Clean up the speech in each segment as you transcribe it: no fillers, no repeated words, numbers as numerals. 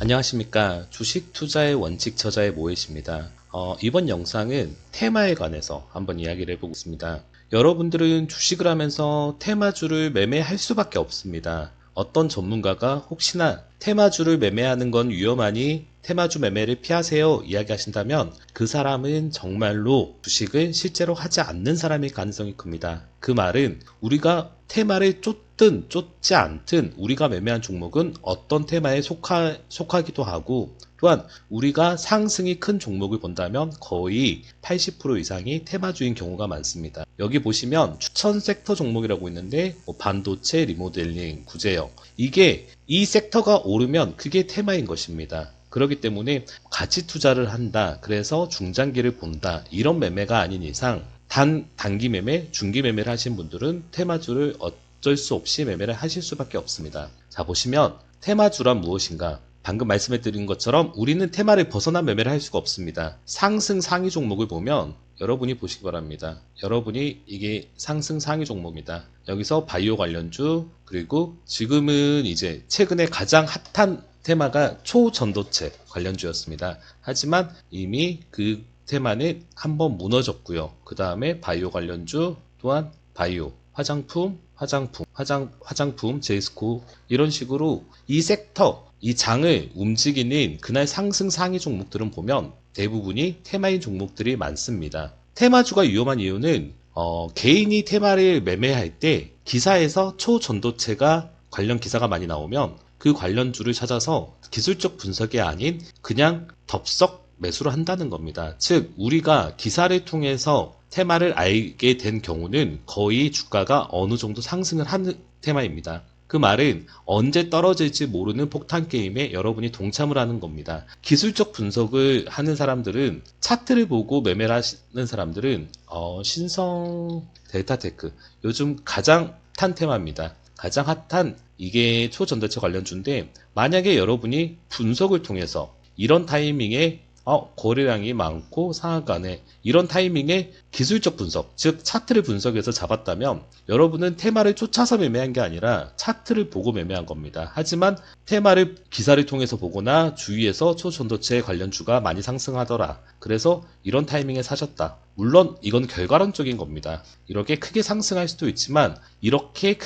안녕하십니까. 주식 투자의 원칙 저자의 모혜입니다. 이번 영상은 테마에 관해서 한번 이야기를 해보겠습니다. 여러분들은 주식을 하면서 테마주를 매매할 수밖에 없습니다. 어떤 전문가가 혹시나 테마주를 매매하는 건 위험하니 테마주 매매를 피하세요 이야기하신다면 그 사람은 정말로 주식을 실제로 하지 않는 사람일 가능성이 큽니다. 그 말은 우리가 테마를 쫓든 쫓지 않든 우리가 매매한 종목은 어떤 테마에 속하기도 하고, 또한 우리가 상승이 큰 종목을 본다면 거의 80% 이상이 테마주인 경우가 많습니다. 여기 보시면 추천 섹터 종목이라고 있는데 반도체, 리모델링, 구제역, 이게 이 섹터가 오르면 그게 테마인 것입니다. 그렇기 때문에 가치 투자를 한다, 그래서 중장기를 본다, 이런 매매가 아닌 이상 단기 매매, 중기 매매를 하신 분들은 테마주를 어쩔 수 없이 매매를 하실 수밖에 없습니다. 자, 보시면 테마주란 무엇인가? 방금 말씀해드린 것처럼 우리는 테마를 벗어난 매매를 할 수가 없습니다. 상승 상위 종목을 보면 여러분이 보시기 바랍니다. 여러분이 이게 상승 상위 종목이다. 여기서 바이오 관련주, 그리고 지금은 이제 최근에 가장 핫한 테마가 초전도체 관련주였습니다. 하지만 이미 그 테마는 한번 무너졌고요. 그 다음에 바이오 관련주, 또한 바이오, 화장품, 제이스코, 이런 식으로 이 섹터, 이 장을 움직이는 그날 상승 상위 종목들은 보면 대부분이 테마인 종목들이 많습니다. 테마주가 위험한 이유는 개인이 테마를 매매할 때 기사에서 초전도체가 관련 기사가 많이 나오면 그 관련주를 찾아서 기술적 분석이 아닌 그냥 덥석 매수를 한다는 겁니다. 즉 우리가 기사를 통해서 테마를 알게 된 경우는 거의 주가가 어느 정도 상승을 하는 테마입니다. 그 말은 언제 떨어질지 모르는 폭탄 게임에 여러분이 동참을 하는 겁니다. 기술적 분석을 하는 사람들은, 차트를 보고 매매를 하는 사람들은 신성, 델타테크, 요즘 가장 핫한 테마입니다. 가장 핫한 이게 초전도체 관련주인데, 만약에 여러분이 분석을 통해서 이런 타이밍에 거래량이 많고 상한가네, 이런 타이밍에 기술적 분석, 즉 차트를 분석해서 잡았다면 여러분은 테마를 쫓아서 매매한 게 아니라 차트를 보고 매매한 겁니다. 하지만 테마를 기사를 통해서 보거나 주위에서 초전도체 관련주가 많이 상승하더라, 그래서 이런 타이밍에 사셨다. 물론 이건 결과론적인 겁니다. 이렇게 크게 상승할 수도 있지만 이렇게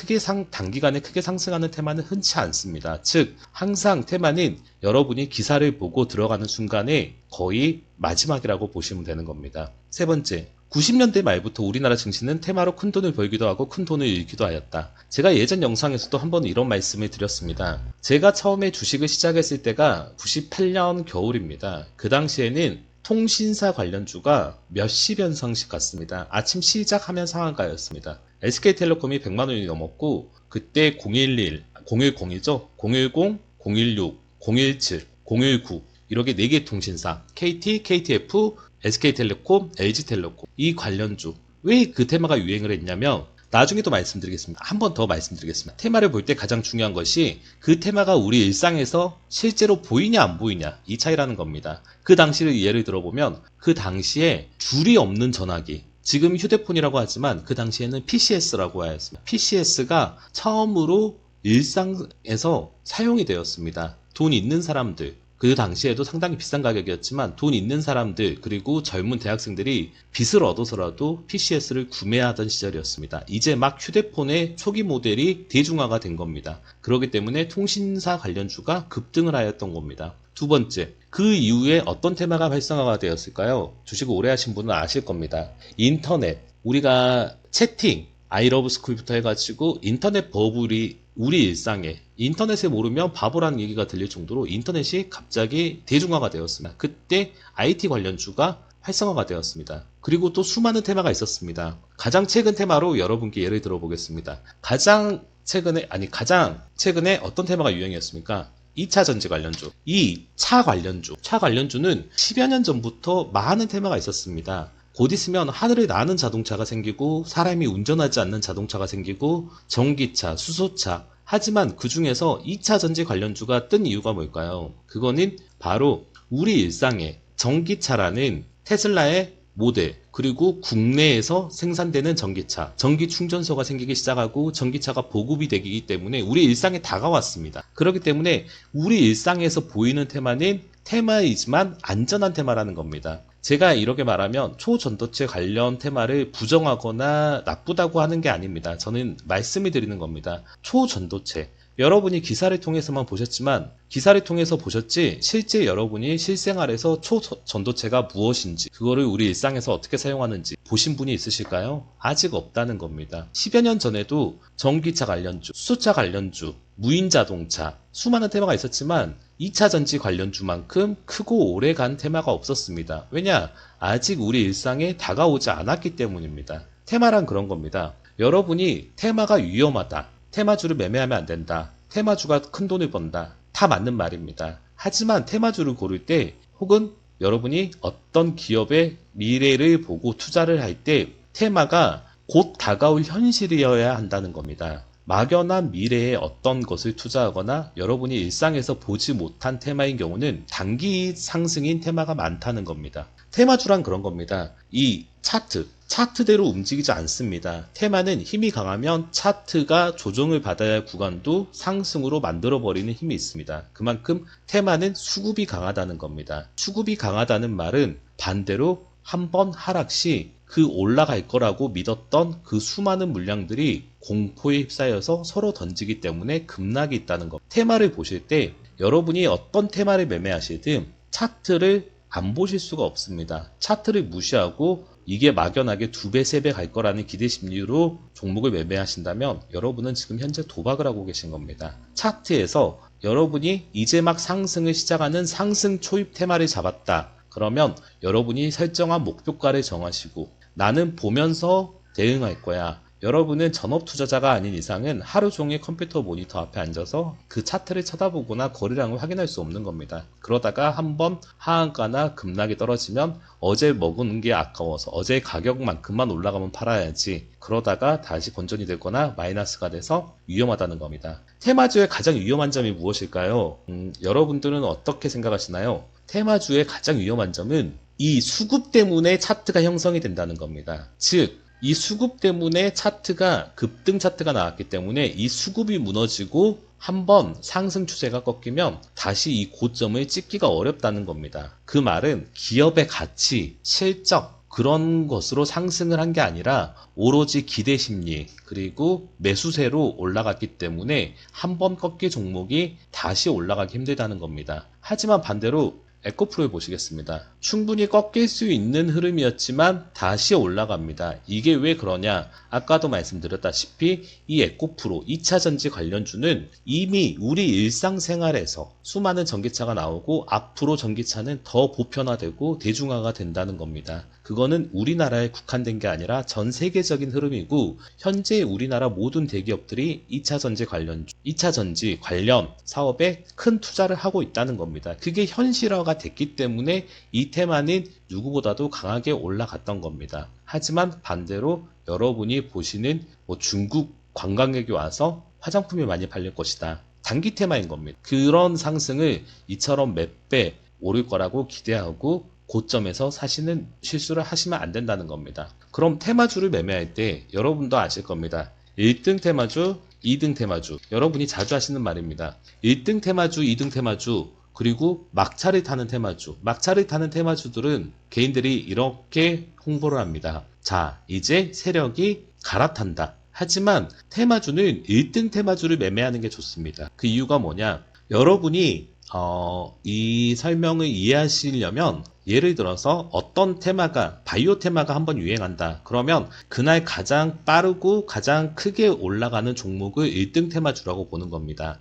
단기간에 크게 상승하는 테마는 흔치 않습니다. 즉 항상 테마는 여러분이 기사를 보고 들어가는 순간에 거의 마지막이라고 보시면 되는 겁니다. 세 번째, 90년대 말부터 우리나라 증시는 테마로 큰 돈을 벌기도 하고 큰 돈을 잃기도 하였다. 제가 예전 영상에서도 한번 이런 말씀을 드렸습니다. 제가 처음에 주식을 시작했을 때가 98년 겨울입니다. 그 당시에는 통신사 관련주가 몇십 연상씩 갔습니다. 아침 시작하면 상한가였습니다. SK텔레콤이 100만 원이 넘었고, 그때 010이죠. 010, 016, 017, 019, 이렇게 4개 통신사, KT, KTF, SK텔레콤, LG텔레콤, 이 관련주, 왜 그 테마가 유행을 했냐면, 나중에도 말씀드리겠습니다. 한 번 더 말씀드리겠습니다. 테마를 볼 때 가장 중요한 것이 그 테마가 우리 일상에서 실제로 보이냐 안 보이냐, 이 차이라는 겁니다. 그 당시를 예를 들어보면 그 당시에 줄이 없는 전화기, 지금 휴대폰이라고 하지만 그 당시에는 PCS라고 하였습니다. PCS가 처음으로 일상에서 사용이 되었습니다. 돈 있는 사람들, 그 당시에도 상당히 비싼 가격이었지만 돈 있는 사람들, 그리고 젊은 대학생들이 빚을 얻어서라도 PCS를 구매하던 시절이었습니다. 이제 막 휴대폰의 초기 모델이 대중화가 된 겁니다. 그렇기 때문에 통신사 관련주가 급등을 하였던 겁니다. 두 번째, 그 이후에 어떤 테마가 활성화가 되었을까요? 주식을 오래 하신 분은 아실 겁니다. 인터넷, 우리가 채팅, 아이러브스쿨부터 해가지고 인터넷 버블이 우리 일상에, 인터넷을 모르면 바보라는 얘기가 들릴 정도로 인터넷이 갑자기 대중화가 되었습니다. 그때 IT 관련주가 활성화가 되었습니다. 그리고 또 수많은 테마가 있었습니다. 가장 최근 테마로 여러분께 예를 들어 보겠습니다. 가장 최근에 어떤 테마가 유행이었습니까? 2차 전지 관련주. 이 차 관련주는 10여 년 전부터 많은 테마가 있었습니다. 곧 있으면 하늘을 나는 자동차가 생기고 사람이 운전하지 않는 자동차가 생기고 전기차, 수소차. 하지만 그 중에서 2차 전지 관련주가 뜬 이유가 뭘까요? 그거는 바로 우리 일상에 전기차라는 테슬라의 모델, 그리고 국내에서 생산되는 전기차, 전기 충전소가 생기기 시작하고 전기차가 보급이 되기 때문에 우리 일상에 다가왔습니다. 그렇기 때문에 우리 일상에서 보이는 테마는 테마이지만 안전한 테마라는 겁니다. 제가 이렇게 말하면 초전도체 관련 테마를 부정하거나 나쁘다고 하는 게 아닙니다. 저는 말씀을 드리는 겁니다. 초전도체. 여러분이 기사를 통해서만 보셨지만 기사를 통해서 보셨지 실제 여러분이 실생활에서 초전도체가 무엇인지 그거를 우리 일상에서 어떻게 사용하는지 보신 분이 있으실까요? 아직 없다는 겁니다. 10여 년 전에도 전기차 관련주, 수소차 관련주, 무인자동차 수많은 테마가 있었지만 2차 전지 관련주만큼 크고 오래간 테마가 없었습니다. 왜냐? 아직 우리 일상에 다가오지 않았기 때문입니다. 테마란 그런 겁니다. 여러분이 테마가 위험하다. 테마주를 매매하면 안 된다. 테마주가 큰 돈을 번다. 다 맞는 말입니다. 하지만 테마주를 고를 때 혹은 여러분이 어떤 기업의 미래를 보고 투자를 할 때 테마가 곧 다가올 현실이어야 한다는 겁니다. 막연한 미래에 어떤 것을 투자하거나 여러분이 일상에서 보지 못한 테마인 경우는 단기 상승인 테마가 많다는 겁니다. 테마주란 그런 겁니다. 이 차트대로 움직이지 않습니다. 테마는 힘이 강하면 차트가 조정을 받아야 할 구간도 상승으로 만들어버리는 힘이 있습니다. 그만큼 테마는 수급이 강하다는 겁니다. 수급이 강하다는 말은 반대로 한번 하락 시 그 올라갈 거라고 믿었던 그 수많은 물량들이 공포에 휩싸여서 서로 던지기 때문에 급락이 있다는 것. 테마를 보실 때 여러분이 어떤 테마를 매매하시든 차트를 안 보실 수가 없습니다. 차트를 무시하고 이게 막연하게 2배, 3배 갈 거라는 기대 심리로 종목을 매매하신다면 여러분은 지금 현재 도박을 하고 계신 겁니다. 차트에서 여러분이 이제 막 상승을 시작하는 상승 초입 테마를 잡았다. 그러면 여러분이 설정한 목표가를 정하시고 나는 보면서 대응할 거야. 여러분은 전업 투자자가 아닌 이상은 하루 종일 컴퓨터 모니터 앞에 앉아서 그 차트를 쳐다보거나 거래량을 확인할 수 없는 겁니다. 그러다가 한번 하한가나 급락이 떨어지면 어제 먹은 게 아까워서 어제 가격만큼만 올라가면 팔아야지. 그러다가 다시 본전이 되거나 마이너스가 돼서 위험하다는 겁니다. 테마주의 가장 위험한 점이 무엇일까요? 여러분들은 어떻게 생각하시나요? 테마주의 가장 위험한 점은 이 수급 때문에 차트가 형성이 된다는 겁니다. 즉, 이 수급 때문에 차트가 급등 차트가 나왔기 때문에 이 수급이 무너지고 한번 상승 추세가 꺾이면 다시 이 고점을 찍기가 어렵다는 겁니다. 그 말은 기업의 가치, 실적 그런 것으로 상승을 한 게 아니라 오로지 기대 심리 그리고 매수세로 올라갔기 때문에 한번 꺾인 종목이 다시 올라가기 힘들다는 겁니다. 하지만 반대로 에코프로를 보시겠습니다. 충분히 꺾일 수 있는 흐름이었지만 다시 올라갑니다. 이게 왜 그러냐? 아까도 말씀드렸다시피 이 에코프로 2차 전지 관련주는 이미 우리 일상생활에서 수많은 전기차가 나오고 앞으로 전기차는 더 보편화되고 대중화가 된다는 겁니다. 그거는 우리나라에 국한된 게 아니라 전 세계적인 흐름이고 현재 우리나라 모든 대기업들이 2차 전지 관련 사업에 큰 투자를 하고 있다는 겁니다. 그게 현실화가 됐기 때문에 이 테마는 누구보다도 강하게 올라갔던 겁니다. 하지만 반대로 여러분이 보시는 중국 관광객이 와서 화장품이 많이 팔릴 것이다. 단기 테마인 겁니다. 그런 상승을 이처럼 몇 배 오를 거라고 기대하고 고점에서 사시는 실수를 하시면 안 된다는 겁니다. 그럼 테마주를 매매할 때 여러분도 아실 겁니다. 1등 테마주, 2등 테마주. 여러분이 자주 하시는 말입니다. 1등 테마주, 2등 테마주, 그리고 막차를 타는 테마주. 막차를 타는 테마주들은 개인들이 이렇게 홍보를 합니다. 자, 이제 세력이 갈아탄다. 하지만 테마주는 1등 테마주를 매매하는 게 좋습니다. 그 이유가 뭐냐? 여러분이 이 설명을 이해하시려면 예를 들어서 어떤 테마가 바이오 테마가 한번 유행한다. 그러면 그날 가장 빠르고 가장 크게 올라가는 종목을 1등 테마주라고 보는 겁니다.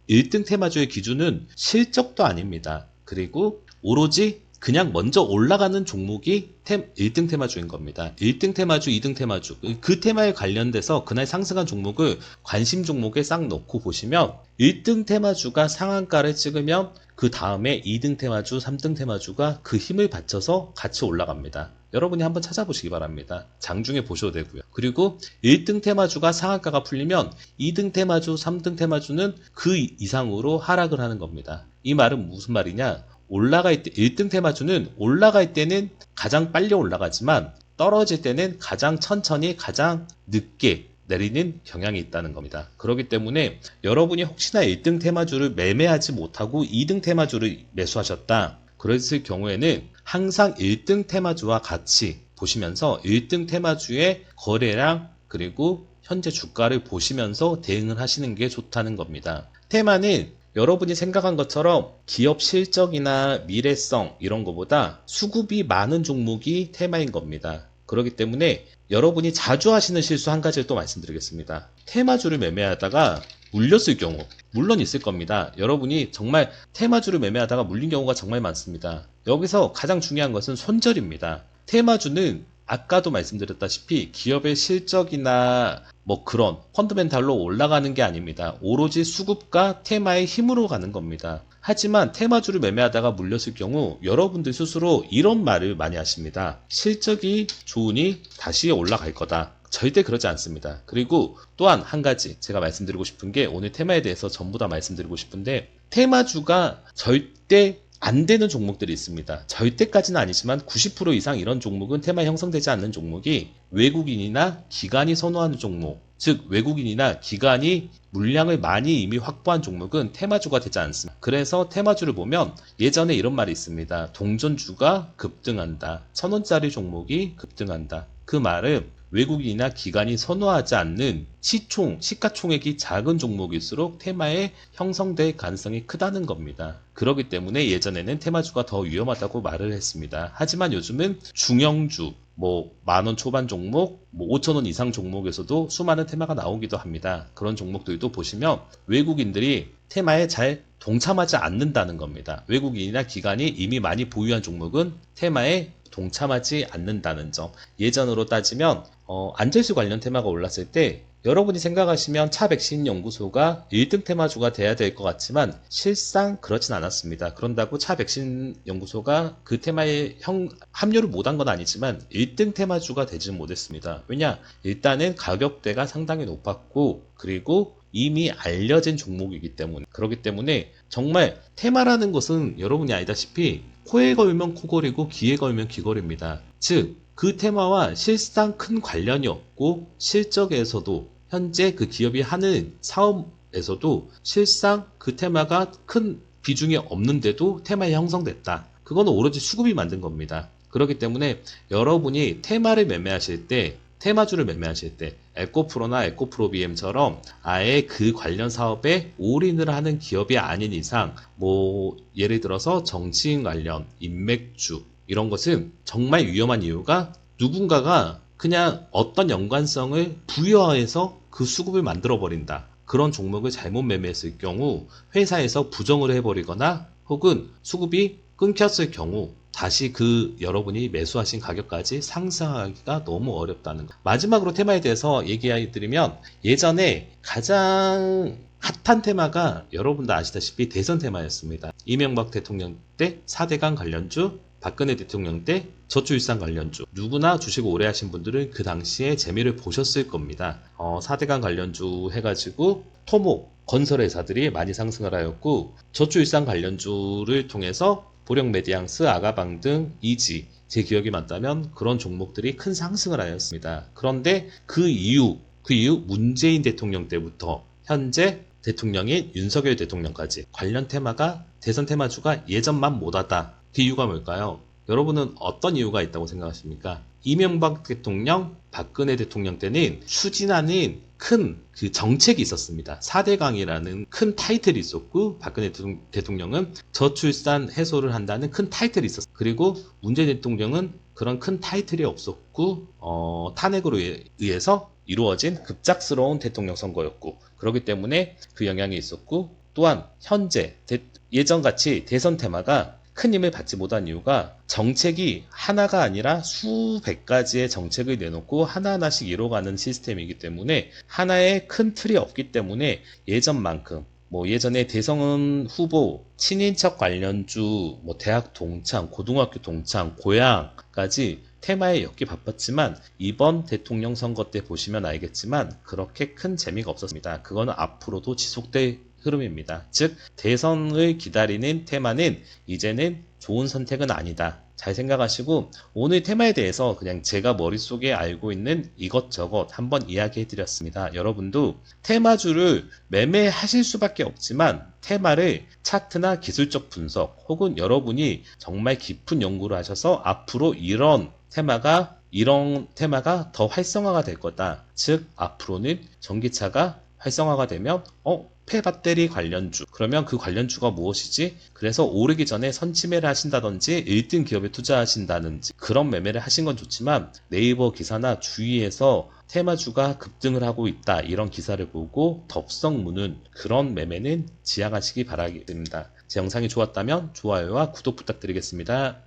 1등 테마주의 기준은 실적도 아닙니다. 그리고 오로지 그냥 먼저 올라가는 종목이 1등 테마주인 겁니다. 1등 테마주, 2등 테마주. 그 테마에 관련돼서 그날 상승한 종목을 관심 종목에 싹 넣고 보시면 1등 테마주가 상한가를 찍으면 그 다음에 2등 테마주, 3등 테마주가 그 힘을 받쳐서 같이 올라갑니다. 여러분이 한번 찾아보시기 바랍니다. 장중에 보셔도 되고요. 그리고 1등 테마주가 상한가가 풀리면 2등 테마주, 3등 테마주는 그 이상으로 하락을 하는 겁니다. 이 말은 무슨 말이냐? 올라갈 때 1등 테마주는 올라갈 때는 가장 빨리 올라가지만 떨어질 때는 가장 천천히 가장 늦게 내리는 경향이 있다는 겁니다. 그렇기 때문에 여러분이 혹시나 1등 테마주를 매매하지 못하고 2등 테마주를 매수하셨다. 그랬을 경우에는 항상 1등 테마주와 같이 보시면서 1등 테마주의 거래량 그리고 현재 주가를 보시면서 대응을 하시는 게 좋다는 겁니다. 테마는 여러분이 생각한 것처럼 기업 실적이나 미래성 이런 것보다 수급이 많은 종목이 테마인 겁니다. 그렇기 때문에 여러분이 자주 하시는 실수 한 가지를 또 말씀드리겠습니다. 테마주를 매매하다가 물렸을 경우, 물론 있을 겁니다. 여러분이 정말 테마주를 매매하다가 물린 경우가 정말 많습니다. 여기서 가장 중요한 것은 손절입니다. 테마주는 아까도 말씀드렸다시피 기업의 실적이나 뭐 그런 펀드멘탈로 올라가는 게 아닙니다. 오로지 수급과 테마의 힘으로 가는 겁니다. 하지만 테마주를 매매하다가 물렸을 경우 여러분들 스스로 이런 말을 많이 하십니다. 실적이 좋으니 다시 올라갈 거다. 절대 그러지 않습니다. 그리고 또한 한 가지 제가 말씀드리고 싶은 게 오늘 테마에 대해서 전부 다 말씀드리고 싶은데 테마주가 절대 안 되는 종목들이 있습니다. 절대까지는 아니지만 90% 이상 이런 종목은 테마 형성되지 않는 종목이 외국인이나 기관이 선호하는 종목, 즉 외국인이나 기관이 물량을 많이 이미 확보한 종목은 테마주가 되지 않습니다. 그래서 테마주를 보면 예전에 이런 말이 있습니다. 동전주가 급등한다. 1000원짜리 종목이 급등한다. 그 말은 외국인이나 기관이 선호하지 않는 시가총액이 작은 종목일수록 테마에 형성될 가능성이 크다는 겁니다. 그렇기 때문에 예전에는 테마주가 더 위험하다고 말을 했습니다. 하지만 요즘은 중형주, 뭐 만원 초반 종목, 뭐 5천원 이상 종목에서도 수많은 테마가 나오기도 합니다. 그런 종목들도 보시면 외국인들이 테마에 잘 동참하지 않는다는 겁니다. 외국인이나 기관이 이미 많이 보유한 종목은 테마에 동참하지 않는다는 점. 예전으로 따지면 안철수 관련 테마가 올랐을 때 여러분이 생각하시면 차백신 연구소가 1등 테마주가 돼야 될 것 같지만 실상 그렇진 않았습니다. 그런다고 차백신 연구소가 그 테마에 합류를 못한 건 아니지만 1등 테마주가 되지 못했습니다. 왜냐? 일단은 가격대가 상당히 높았고 그리고 이미 알려진 종목이기 때문에 그렇기 때문에 정말 테마라는 것은 여러분이 알다시피 코에 걸면 코걸이고 귀에 걸면 귀걸입니다. 즉 그 테마와 실상 큰 관련이 없고 실적에서도 현재 그 기업이 하는 사업에서도 실상 그 테마가 큰 비중이 없는데도 테마에 형성됐다. 그거는 오로지 수급이 만든 겁니다. 그렇기 때문에 여러분이 테마를 매매하실 때 테마주를 매매하실 때 에코프로나 에코프로비엠처럼 아예 그 관련 사업에 올인을 하는 기업이 아닌 이상 뭐 예를 들어서 정치인 관련 인맥주 이런 것은 정말 위험한 이유가 누군가가 그냥 어떤 연관성을 부여해서 그 수급을 만들어 버린다. 그런 종목을 잘못 매매했을 경우 회사에서 부정을 해버리거나 혹은 수급이 끊겼을 경우 다시 그 여러분이 매수하신 가격까지 상승하기가 너무 어렵다는 것. 마지막으로 테마에 대해서 얘기해 드리면 예전에 가장 핫한 테마가 여러분도 아시다시피 대선 테마였습니다. 이명박 대통령 때 4대강 관련주, 박근혜 대통령 때 저출산 관련주. 누구나 주식 오래 하신 분들은 그 당시에 재미를 보셨을 겁니다. 4대강 관련주 해가지고 토목, 건설회사들이 많이 상승을 하였고 저출산 관련주를 통해서 보령메디앙스, 아가방 등 이지, 제 기억이 맞다면 그런 종목들이 큰 상승을 하였습니다. 그런데 그 이후 문재인 대통령 때부터 현재 대통령인 윤석열 대통령까지 관련 테마가 대선 테마주가 예전만 못하다. 그 이유가 뭘까요? 여러분은 어떤 이유가 있다고 생각하십니까? 이명박 대통령, 박근혜 대통령 때는 추진하는 큰 그 정책이 있었습니다. 4대강이라는 큰 타이틀이 있었고 박근혜 대통령은 저출산 해소를 한다는 큰 타이틀이 있었어요. 그리고 문재인 대통령은 그런 큰 타이틀이 없었고 탄핵으로 의해서 이루어진 급작스러운 대통령 선거였고 그렇기 때문에 그 영향이 있었고 또한 현재 예전같이 대선 테마가 큰 힘을 받지 못한 이유가 정책이 하나가 아니라 수백 가지의 정책을 내놓고 하나하나씩 이뤄가는 시스템이기 때문에 하나의 큰 틀이 없기 때문에 예전만큼 뭐 예전에 대선 후보 친인척 관련주 뭐 대학 동창, 고등학교 동창, 고향까지 테마에 엮기 바빴지만 이번 대통령 선거 때 보시면 알겠지만 그렇게 큰 재미가 없었습니다. 그거는 앞으로도 지속될 흐름입니다. 즉 대선을 기다리는 테마는 이제는 좋은 선택은 아니다. 잘 생각하시고 오늘 테마에 대해서 그냥 제가 머릿속에 알고 있는 이것저것 한번 이야기해 드렸습니다. 여러분도 테마주를 매매하실 수밖에 없지만 테마를 차트나 기술적 분석 혹은 여러분이 정말 깊은 연구를 하셔서 앞으로 이런 테마가 더 활성화가 될 거다. 즉 앞으로는 전기차가 활성화가 되면 폐배터리 관련주. 그러면 그 관련주가 무엇이지? 그래서 오르기 전에 선취매를 하신다든지 1등 기업에 투자하신다든지 그런 매매를 하신 건 좋지만 네이버 기사나 주위에서 테마주가 급등을 하고 있다. 이런 기사를 보고 덥석 무는 그런 매매는 지양하시기 바라겠습니다. 제 영상이 좋았다면 좋아요와 구독 부탁드리겠습니다.